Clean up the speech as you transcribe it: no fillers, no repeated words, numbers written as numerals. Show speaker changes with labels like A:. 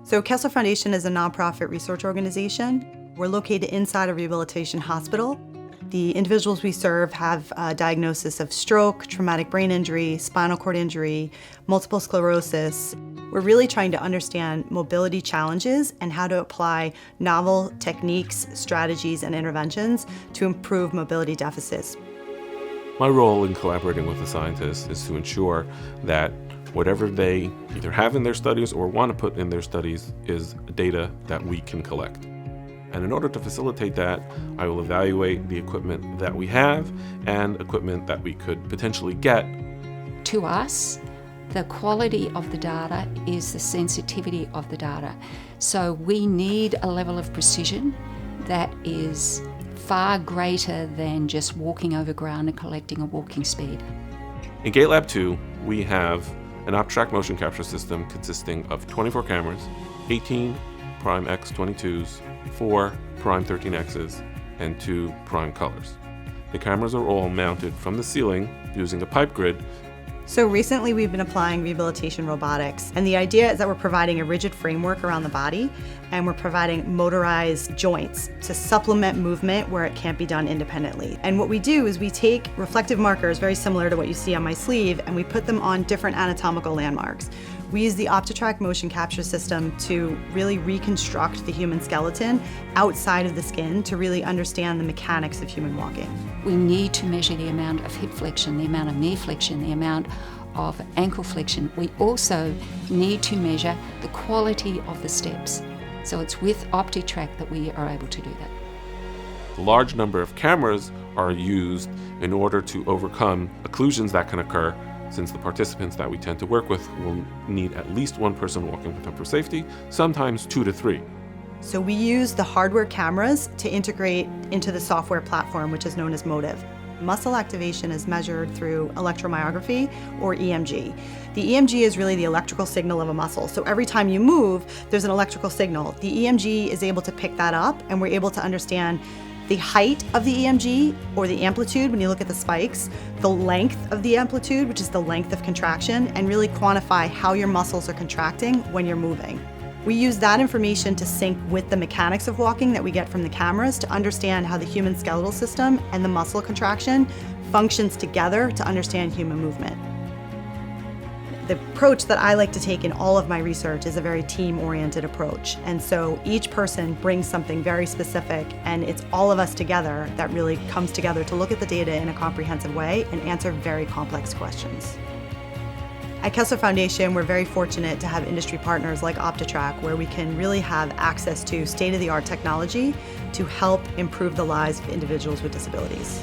A: So Kessler Foundation is a nonprofit research organization. We're located inside a rehabilitation hospital. The individuals we serve have a diagnosis of stroke, traumatic brain injury, spinal cord injury, multiple sclerosis. We're really trying to understand mobility challenges and how to apply novel techniques, strategies, and interventions to improve mobility deficits.
B: My role in collaborating with the scientists is to ensure that whatever they either have in their studies or want to put in their studies is data that we can collect. And in order to facilitate that, I will evaluate the equipment that we have and equipment that we could potentially get.
C: To us, the quality of the data is the sensitivity of the data. So we need a level of precision that is far greater than just walking over ground and collecting a walking speed.
B: In Gait Lab 2, we have an OptiTrack motion capture system consisting of 24 cameras, 18 Prime X22s, 4 Prime 13Xs, and 2 Prime colors. The cameras are all mounted from the ceiling using a pipe grid.
A: So recently we've been applying rehabilitation robotics, and the idea is that we're providing a rigid framework around the body, and we're providing motorized joints to supplement movement where it can't be done independently. And what we do is we take reflective markers, very similar to what you see on my sleeve, and we put them on different anatomical landmarks. We use the OptiTrack motion capture system to really reconstruct the human skeleton outside of the skin to really understand the mechanics of human walking.
C: We need to measure the amount of hip flexion, the amount of knee flexion, the amount of ankle flexion. We also need to measure the quality of the steps. So it's with OptiTrack that we are able to do that.
B: A large number of cameras are used in order to overcome occlusions that can occur, since the participants that we tend to work with will need at least one person walking with them for safety, sometimes 2 to 3.
A: So we use the hardware cameras to integrate into the software platform, which is known as Motive. Muscle activation is measured through electromyography or EMG. The EMG is really the electrical signal of a muscle. So every time you move, there's an electrical signal. The EMG is able to pick that up, and we're able to understand the height of the EMG, or the amplitude when you look at the spikes, the length of the amplitude, which is the length of contraction, and really quantify how your muscles are contracting when you're moving. We use that information to sync with the mechanics of walking that we get from the cameras to understand how the human skeletal system and the muscle contraction functions together to understand human movement. The approach that I like to take in all of my research is a very team-oriented approach. And so each person brings something very specific, and it's all of us together that really comes together to look at the data in a comprehensive way and answer very complex questions. At Kessler Foundation, we're very fortunate to have industry partners like OptiTrack, where we can really have access to state-of-the-art technology to help improve the lives of individuals with disabilities.